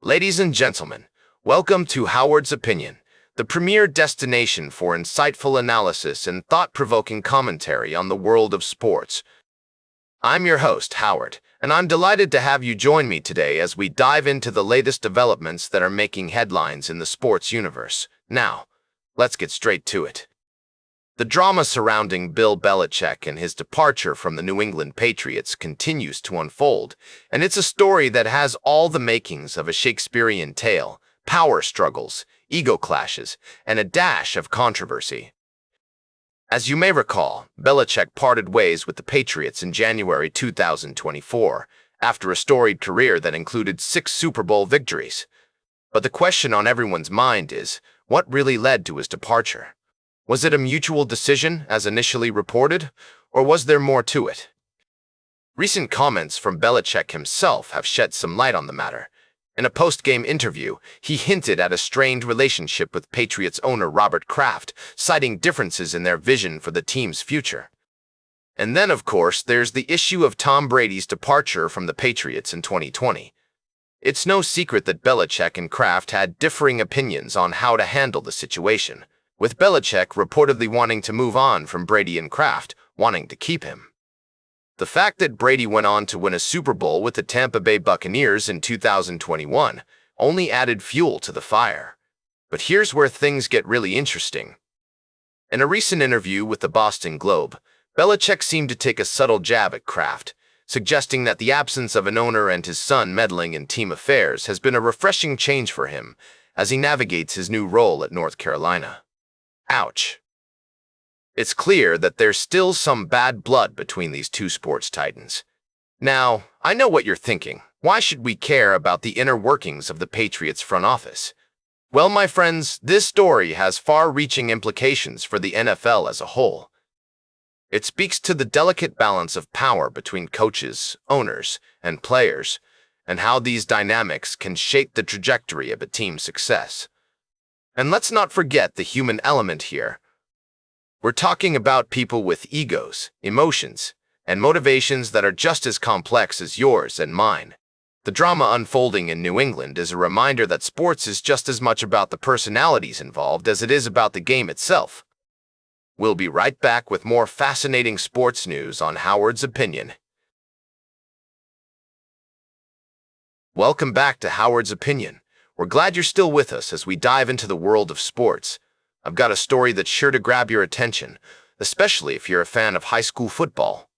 Ladies and gentlemen, welcome to Howard's Opinion, the premier destination for insightful analysis and thought-provoking commentary on the world of sports. I'm your host, Howard, and I'm delighted to have you join me today as we dive into the latest developments that are making headlines in the sports universe. Now, let's get straight to it. The drama surrounding Bill Belichick and his departure from the New England Patriots continues to unfold, and it's a story that has all the makings of a Shakespearean tale: power struggles, ego clashes, and a dash of controversy. As you may recall, Belichick parted ways with the Patriots in January 2024, after a storied career that included 6 Super Bowl victories. But the question on everyone's mind is, what really led to his departure? Was it a mutual decision, as initially reported, or was there more to it? Recent comments from Belichick himself have shed some light on the matter. In a post-game interview, he hinted at a strained relationship with Patriots owner Robert Kraft, citing differences in their vision for the team's future. And then, of course, there's the issue of Tom Brady's departure from the Patriots in 2020. It's no secret that Belichick and Kraft had differing opinions on how to handle the situation, with Belichick reportedly wanting to move on from Brady and Kraft wanting to keep him. The fact that Brady went on to win a Super Bowl with the Tampa Bay Buccaneers in 2021 only added fuel to the fire. But here's where things get really interesting. In a recent interview with the Boston Globe, Belichick seemed to take a subtle jab at Kraft, suggesting that the absence of an owner and his son meddling in team affairs has been a refreshing change for him as he navigates his new role at North Carolina. Ouch. It's clear that there's still some bad blood between these two sports titans. Now, I know what you're thinking. Why should we care about the inner workings of the Patriots front office? Well, my friends, this story has far-reaching implications for the NFL as a whole. It speaks to the delicate balance of power between coaches, owners, and players, and how these dynamics can shape the trajectory of a team's success. And let's not forget the human element here. We're talking about people with egos, emotions, and motivations that are just as complex as yours and mine. The drama unfolding in New England is a reminder that sports is just as much about the personalities involved as it is about the game itself. We'll be right back with more fascinating sports news on Howard's Opinion. Welcome back to Howard's Opinion. We're glad you're still with us as we dive into the world of sports. I've got a story that's sure to grab your attention, especially if you're a fan of high school football.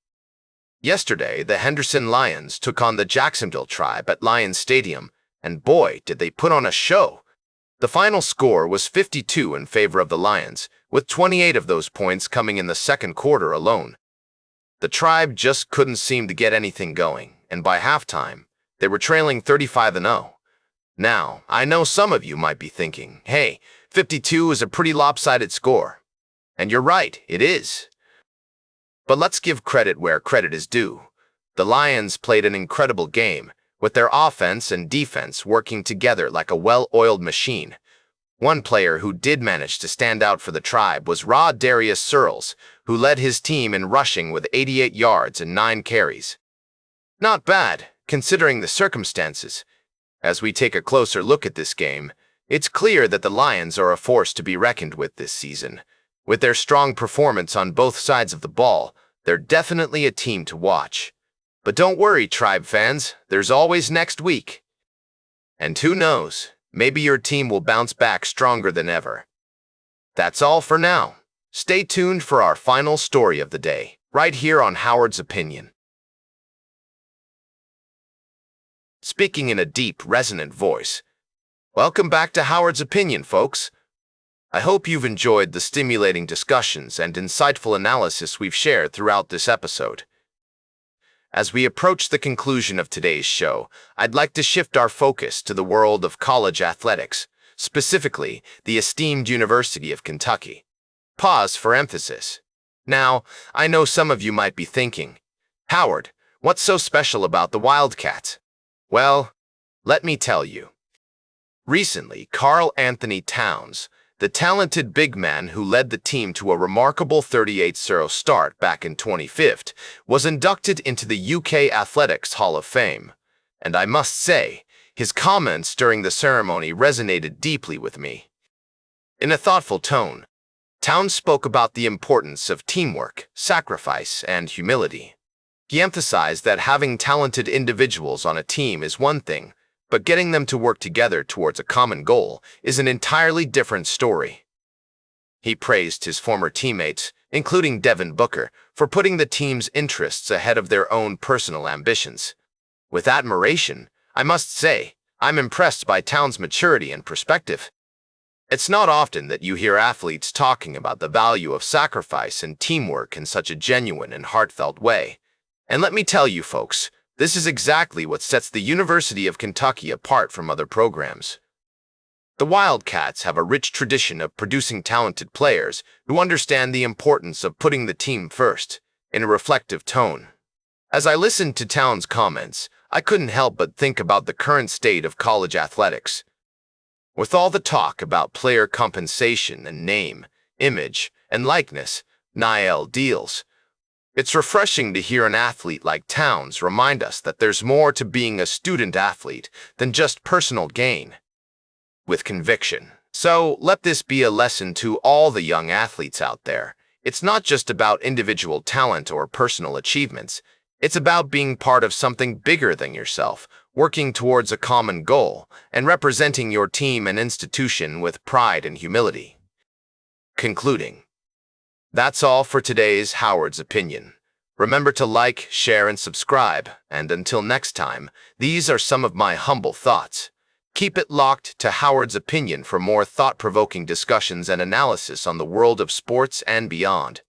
Yesterday, the Henderson Lions took on the Jacksonville Tribe at Lions Stadium, and boy, did they put on a show. The final score was 52 in favor of the Lions, with 28 of those points coming in the second quarter alone. The Tribe just couldn't seem to get anything going, and by halftime, they were trailing 35-0. Now, I know some of you might be thinking, hey, 52 is a pretty lopsided score. And you're right, it is. But let's give credit where credit is due. The Lions played an incredible game, with their offense and defense working together like a well-oiled machine. One player who did manage to stand out for the Tribe was Darius Searles, who led his team in rushing with 88 yards and 9 carries. Not bad, considering the circumstances. As we take a closer look at this game, it's clear that the Lions are a force to be reckoned with this season. With their strong performance on both sides of the ball, they're definitely a team to watch. But don't worry, Tribe fans, there's always next week. And who knows, maybe your team will bounce back stronger than ever. That's all for now. Stay tuned for our final story of the day, right here on Howard's Opinion. Speaking in a deep, resonant voice. Welcome back to Howard's Opinion, folks. I hope you've enjoyed the stimulating discussions and insightful analysis we've shared throughout this episode. As we approach the conclusion of today's show, I'd like to shift our focus to the world of college athletics, specifically the esteemed University of Kentucky. Pause for emphasis. Now, I know some of you might be thinking, Howard, what's so special about the Wildcats? Well, let me tell you. Recently, Karl Anthony Towns, the talented big man who led the team to a remarkable 38-0 start back in 2015, was inducted into the UK Athletics Hall of Fame. And I must say, His comments during the ceremony resonated deeply with me. In a thoughtful tone, Towns spoke about the importance of teamwork, sacrifice, and humility. He emphasized that having talented individuals on a team is one thing, but getting them to work together towards a common goal is an entirely different story. He praised his former teammates, including Devin Booker, for putting the team's interests ahead of their own personal ambitions. With admiration, I must say, I'm impressed by Towns' maturity and perspective. It's not often that you hear athletes talking about the value of sacrifice and teamwork in such a genuine and heartfelt way. And let me tell you, folks, this is exactly what sets the University of Kentucky apart from other programs. The Wildcats have a rich tradition of producing talented players who understand the importance of putting the team first, in a reflective tone. As I listened to Towns' comments, I couldn't help but think about the current state of college athletics. With all the talk about player compensation and name, image, and likeness, NIL deals, it's refreshing to hear an athlete like Towns remind us that there's more to being a student athlete than just personal gain. With conviction. So let this be a lesson to all the young athletes out there. It's not just about individual talent or personal achievements. It's about being part of something bigger than yourself, working towards a common goal, and representing your team and institution with pride and humility. Concluding. That's all for today's Howard's Opinion. Remember to like, share, and subscribe, and until next time, these are some of my humble thoughts. Keep it locked to Howard's Opinion for more thought-provoking discussions and analysis on the world of sports and beyond.